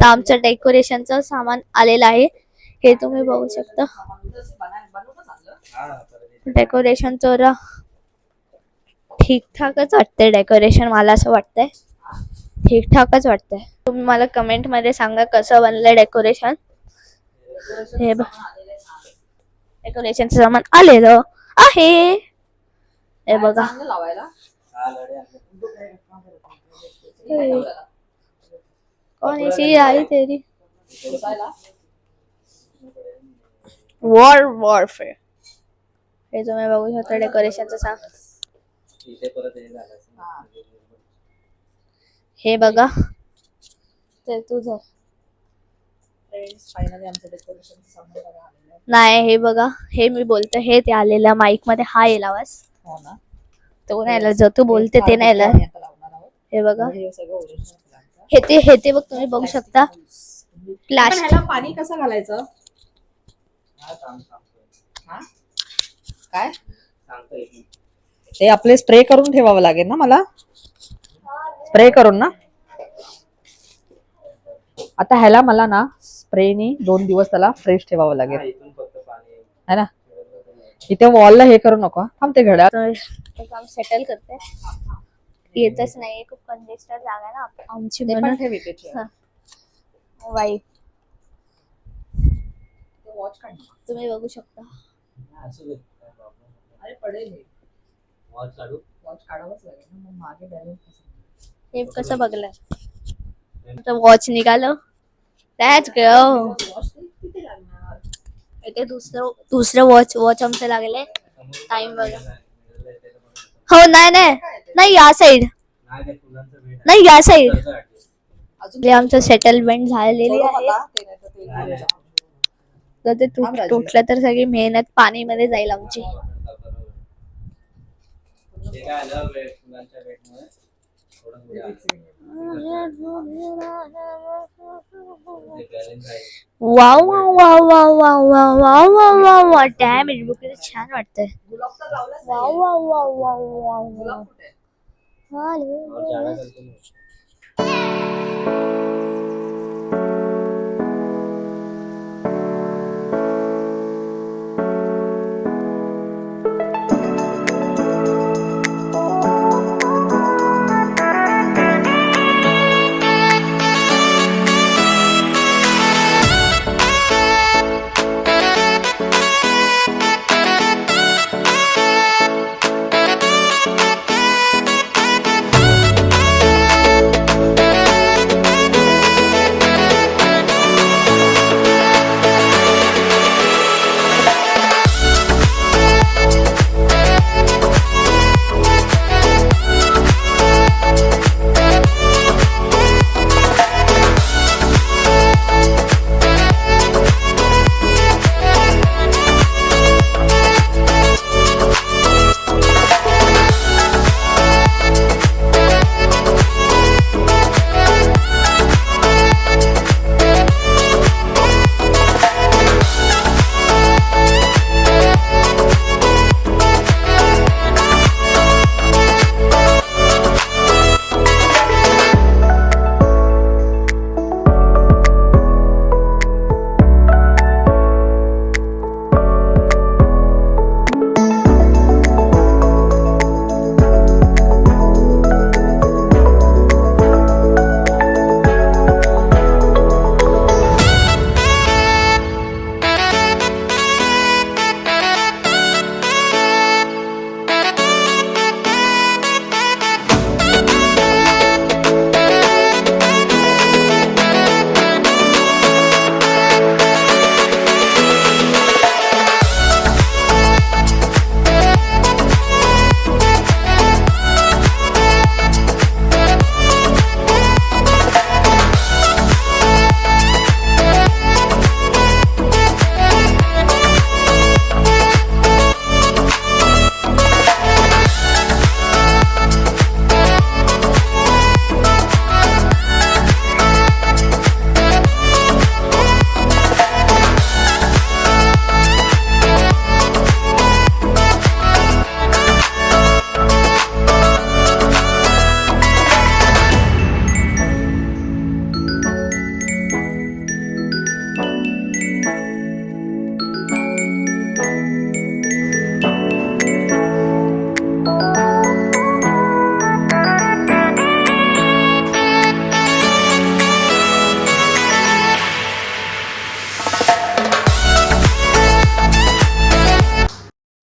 तर आमचं डेकोरेशनचं सामान आलेलं आहे, हे तुम्ही बघू शकता. डेकोरेशन तर ठीकठाकच वाटतंय. डेकोरेशन मला असं वाटतंय ठीकठाकच वाटतंय. तुम्ही मला कमेंट मध्ये सांगा कसं बनलंय डेकोरेशन. हे डेकोरेशनचं सामान आलेलं आहे, हे बघा. कौन सी आई तेरी वॉरफेअर. हे तुम्ही बघू शकता डेकोरेशनचं सामान. हे बघा ते तुझं नाही. हे बघा, हे मी बोलते हे ते आलेलं माईक मध्ये हा येईल आवाज. तो नाही आला, जो तू बोलते ते नाही आला. हे बघा, हे ते बघ, तुम्ही बघू शकता. प्लास्टिक पाणी कसं घालायचं काय ते आपले स्प्रे करून ठेवावं लागेल ना मला. स्प्रे करून ना आता ह्याला मला ना स्प्रेनी 2 दिवस त्याला फ्रेश ठेवावं लागेल है ना. इथे वॉलला हे करू नका. थांब ते घड्याळ काम सेटल करते. येतच नाही, खूप कंजेस्टेड जागा आहे ना आमची म्हणून. वाई तुम्ही बघू शकता. हे कसं बघलं वॉच निघालं. त्याच इथे दुसरं वॉच आमचं लागले. टाइम बघा. हो नाही नाही नाही, या साइड नाही, या साइड आमचं सेटलमेंट झालेली आहे. जर ते तुटलं तर सगळी मेहनत पाणी मध्ये जाईल आमची. Wow wow wow wow wow wow wow wow wow wow dam it book छान वाटतंय. Wow wow wow wow wow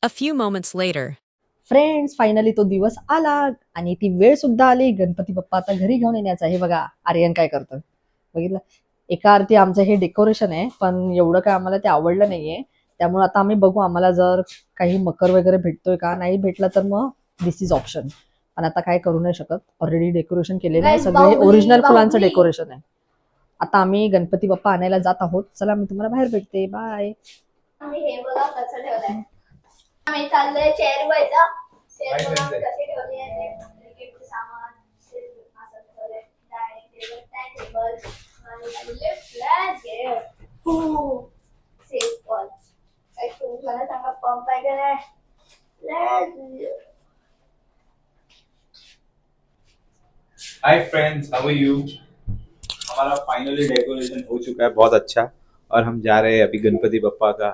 A few moments later. Friends finally तो दिवस आला आणि ती वेळ सुद्धा आली. गणपती बाप्पा आता घरी घेऊन येण्याचा. हे बघा आर्यन काय करतोय बघितलं. एका अर्थी आमचं हे डेकोरेशन आहे, पण एवढं काय आम्हाला ते आवडलं नाहीये. त्यामुळे आता आम्ही बघू आम्हाला जर काही मकर वगैरे भेटतोय का, नाही भेटला तर मग दिस इज ऑप्शन. पण आता काय करू नाही शकत. ऑलरेडी डेकोरेशन केलेलं आहे, Guys, सगळे बाहुबली, ओरिजिनल फुलांचं बाहुबली. डेकोरेशन आहे. आता आम्ही गणपती बाप्पा आणायला जात आहोत. चला मी तुम्हाला बाहेर भेटते. बाय. आम्ही हे बघा कसं ठेवलंय. आम्ही चाललोय चेअर वर जा. चेअर वर आम्ही कसे ठेवले आहे ते क्रिकेटचे सामान असं ठेवलंय. डायनिंग टेबल, त्या टेबल आणि लेफ्ट फ्लॅट घे. Safe call. काय तुम्ही मला सांगा पंप आहे का नाही? Hi friends, how are you? हमारा फाइनली डेकोरेशन हो चुका है, बहुत अच्छा. और हम जा रहे हैं अभी गणपति बप्पा का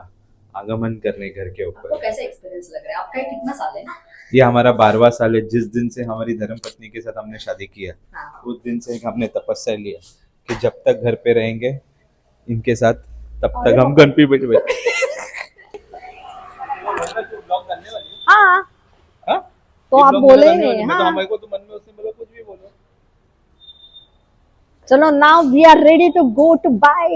आगमन करने घर के ऊपर. कैसा एक्सपीरियंस लग रहा है आपका? कितना साल है ना? ये हमारा 12वां साल है. जिस दिन से हमारी धर्मपत्नी के साथ हमने शादी किया, उस दिन से हमने तपस्या लिया कि जब तक घर पे रहेंगे इनके साथ, तब तक हम गणपति बैठे. हाँ हाँ? तो ये आप ब्लॉग बोले मेरा करने नहीं, वाले. मैं तो हाँ. हमारे को तो मन में उसने बोला कुछ भी बोलो. चलो now we are ready to go to buy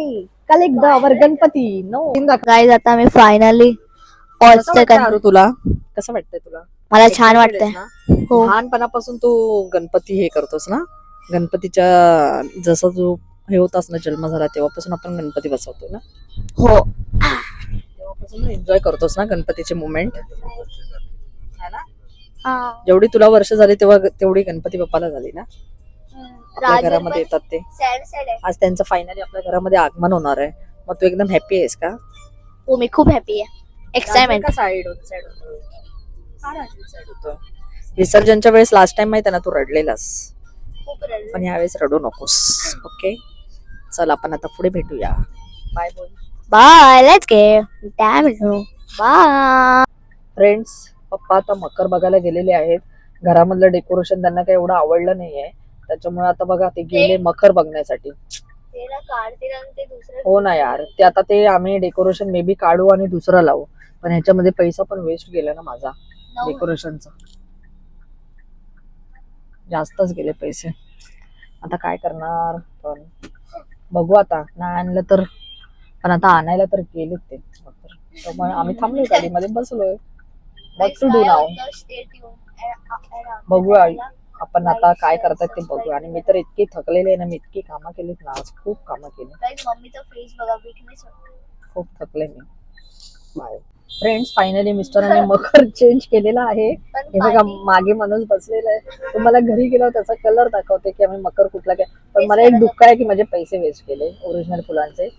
collect the our Ganpati. No guys आता आम्ही फायनली पोहोचतोय. तुला कसं वाटतंय तुला? मला छान वाटतंय. हो. लहानपणापासून तू गणपती हे करतोस ना, गणपतीच्या जसं तू हे होतास ना, जन्म झाला तेव्हापासून आपण गणपती बसवतो ना, हो. तेव्हापासून एन्जॉय करतोस ना गणपतीचे मुमेंट. हा. जेवढी तुला वर्ष झाली तेव्हा तेवढी गणपती बाप्पाला झाली ना. आपल्या घरामध्ये येतात ते. सॅड सॅड आहे. आज त्यांचं फायनली आपल्या घरामध्ये आगमन होणार आहे. मग तू एकदम हॅपी आहेस का? हो, मी खूप हॅपी आहे. एक्साइटमेंट. विसर्जनच्या वेळेस लास्ट टाइम माहिती ना तू रडलेलास, खूप रडले. पण यावेळेस रडू नकोस. ओके चल आपण आता पुढे भेटूया. बाय बोल. Bye. Let's get damn bye. Friends पप्पा आता मकर बघायला गेलेले आहेत. घरामधलं डेकोरेशन त्यांना काही एवढं आवडलं नाहीये, त्याच्यामुळे आता बघा ते गेले मकर बघण्यासाठी. तेला काढतील आणि ते दुसरं. हो ना यार, ते आता ते आम्ही डेकोरेशन मे बी काढू आणि दुसरं लावू, पण ह्याच्यामध्ये पैसा पण वेस्ट गेला ना माझा. डेकोरेशनचा जास्तच गेले पैसे. आता काय करणार, पण बघू आता. नाही आणलं तर, पण आता आणायला तर गेलेत ते. त्यामुळे आम्ही थांबलोय गाडीमध्ये बसलोय. व्हॉट टू डू नाव. बघूया आपण आता काय करतात ते बघू. आणि मी तर इतकी थकलेली आहे ना, मी इतकी कामं केलीत ना आज, खूप कामं केली. मम्मीचा फेस बघा, वीकनेस खूप थकले मी. Bye friends. फायनली मिस्टरांनी मकर चेंज केलेला आहे. हे बघा मागे माणूस बसलेला आहे. तुम्हाला घरी गेल्यावर त्याचा कलर दाखवते की आम्ही मकर कुठला काय. पण मला एक दुःख आहे की माझे पैसे वेस्ट केले ओरिजिनल फुलांचे.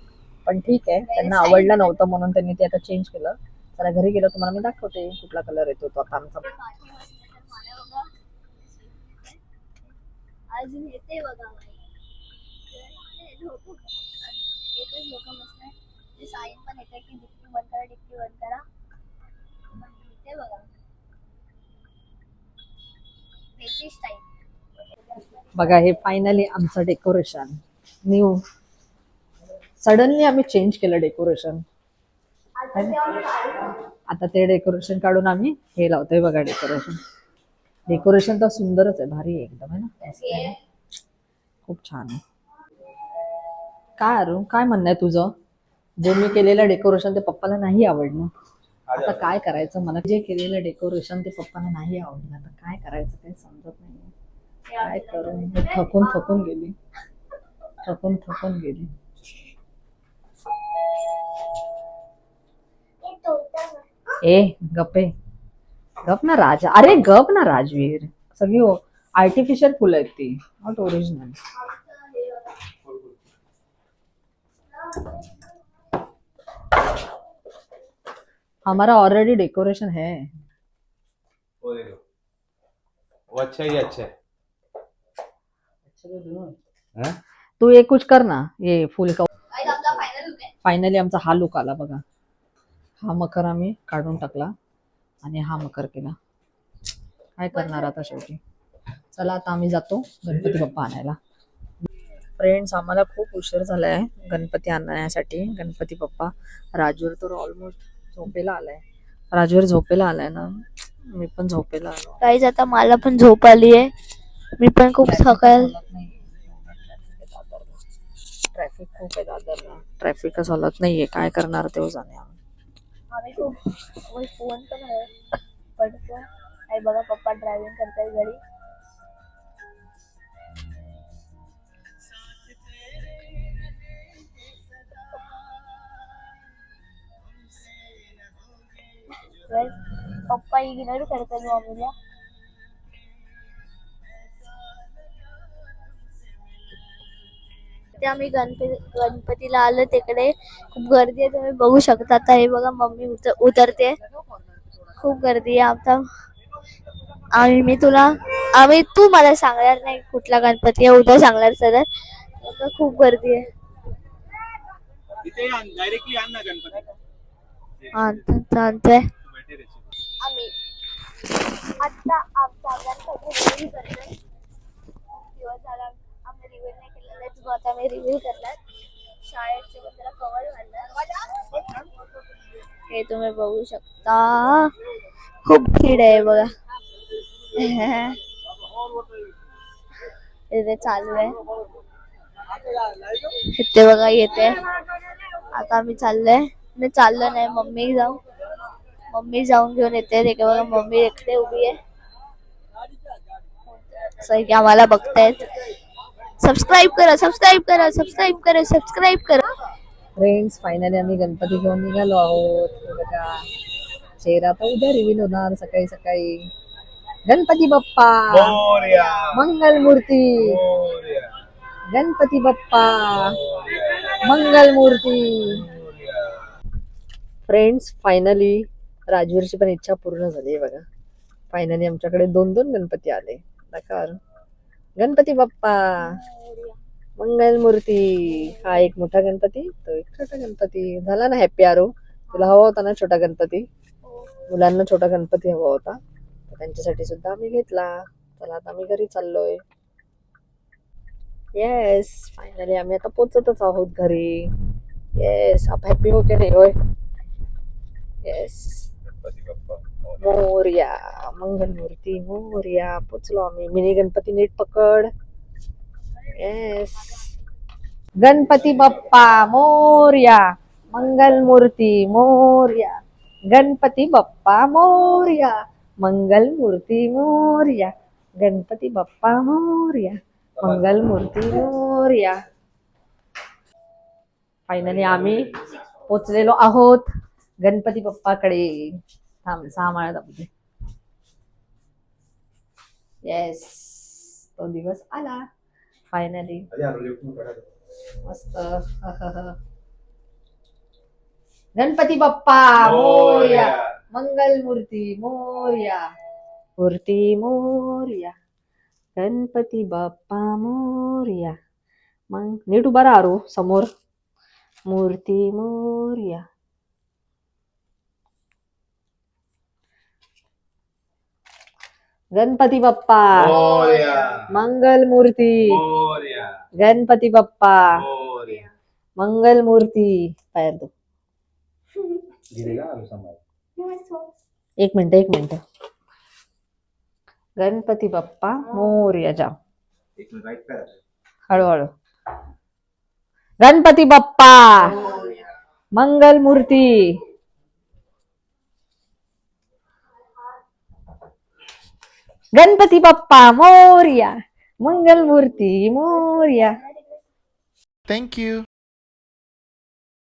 पण ठीक आहे, त्यांना आवडलं नव्हतं म्हणून त्यांनी ते आता चेंज केलं. त्याला घरी गेलं तुम्हाला मी दाखवते कुठला कलर येतो तो आता आमचा. अजून येते बघा. एकच लोक बसणार. ते साईन पण येते की डिक्की बंद करा, डिक्की बंद करा. येते बघा. त्याची स्टाईल बघा हे फायनली आमचं डेकोरेशन न्यू. सडनली आम्ही चेंज केलं डेकोरेशन. आता ते डेकोरेशन काढून आम्ही हे लावतोय बघा. डेकोरेशन डेकोरेशन तर सुंदरच आहे, भारी आहे एकदम आहे ना. मस्त आहे ना? खूप छान आहे. काय अरुण काय म्हणणं आहे तुझं? जे मी केलेलं डेकोरेशन ते पप्पाला नाही आवडलं. आता काय करायचं, मला जे केलेलं डेकोरेशन ते पप्पाला नाही आवडलं. आता काय करायचं काही समजत नाही. काय करू, थकून थकून गेली, थकून थकून गेली. ए गप्पे गप ना राजा. अरे गप ना राजवीर. सगळी आर्टिफिशियल फुलं आहेत ती, नॉट ओरिजिनल. हमारा ऑलरेडी डेकोरेशन है. वो देखो, वो अच्छा ही अच्छा है. हाँ? तू ये कुछ कर ना, ये फुल का. आमचा फायनल लुक आहे. फायनली आमचा हा लुक आला बघा. हा मकर आम्ही काढून टाकला आणि हा मकर केला. काय करणार आता शेवटी. चला आता आम्ही जातो गणपती बाप्पा आणायला. फ्रेंड्स आम्हाला खूप उशीर झालाय गणपती आणण्यासाठी. गणपती बाप्पा राजूर तर ऑलमोस्ट झोपेला आलाय. राजवीर झोपेला आलाय ना, मी पण झोपेला आलो. काहीच आता मला पण झोप आली आहे. मी पण खूप सकाळ ट्रॅफिक खूप आहे दादरला. ट्रॅफिकच हलत नाहीये, काय करणार तेव्हा जाणे. आम्ही खूप फोन पण आहे पडतो. आई बघा पप्पा ड्रायव्हिंग करतात घरी. पप्पा इग्नोर करतात मम्मीला. ते आम्ही गणपतीला आलो तिकडे खूप गर्दी आहे, तुम्ही बघू शकता. आता हे बघा मम्मी उतरते. खूप गर्दी आहे आता. आम्ही तू मला सांगणार नाही कुठला गणपती आहे, उद्या सांगणार सर. आता खूप गर्दी आहे. आणतोय आम्ही आता आमचा गणपती रिव्हील करतोय. खूप दिवस झाला आम्ही रिव्हील नाही केलेला, आता आम्ही रिव्हील करणार. शाळेचे जरा कव्हर घालणार. हे तुम्ही बघू शकता, खूप भीड आहे बघा. इथे चालू आहे, इथे बघा येते. आता आम्ही चाललो नाही, मम्मी जाऊन घेऊन येते. ते बघा मम्मी एकटे उभी आहे. असं की आम्हाला बघतायत. सबस्क्राईब करा. फ्रेंड्स, फायनली आम्ही गणपती घेऊन निघालो आहोत. हे बघा, चेहरा तर उद्या रिव्हील होणार सकाळी सकाळी. गणपती बाप्पा मंगल मूर्ती. गणपती बाप्पा मंगल मूर्ती. फ्रेंड्स, फायनली राजवीरची पण इच्छा पूर्ण झाली आहे बघा. फायनली आमच्याकडे 2 गणपती आले. नकार गणपती बाप्पा मंगल मूर्ती. हा एक मोठा गणपती, तो एक छोटा गणपती. झाला ना हॅपी आरो? तुला हवा होता ना छोटा गणपती? मुलांना छोटा गणपती हवा होता, त्यांच्यासाठी सुद्धा आम्ही घेतला. चला आता आम्ही घरी चाललोय. येस, फायनली आम्ही आता पोचतच आहोत घरी. येस, आप हॅपी हो के नाही होय? येस, मोरया मंगल मूर्ती मोरया. पोचलो आम्ही. मिनी गणपती नीट पकड. येस, गणपती बाप्पा मोरया मंगल मूर्ती मोरया. गणपती बाप्पा मोरया मंगल मूर्ती मोरया. गणपती बाप्पा मोरया मंगल मूर्ती मोरया. फायनली आम्ही पोचलेलो आहोत गणपती बाप्पाकडे. थांब, 6 माळा दाबते. येस, तो दिवस आला फायनली. मस्त. गणपती बाप्पा मोरया मंगल मूर्ती मोरया. मूर्ती मोरया गणपती बाप्पा मोरया. मग नीट उभा राहा आरू समोर. मूर्ती मोरया. गणपती बाप्पा मंगल मूर्ती. गणपती बाप्पा मंगल मूर्ती. पायर दो. एक मिनिट. गणपती बाप्पा मोरया. जा हळूहळू. गणपती बाप्पा मंगल मूर्ती. गणपती बाप्पा मोरया मंगल मूर्ती मोरया. Thank you.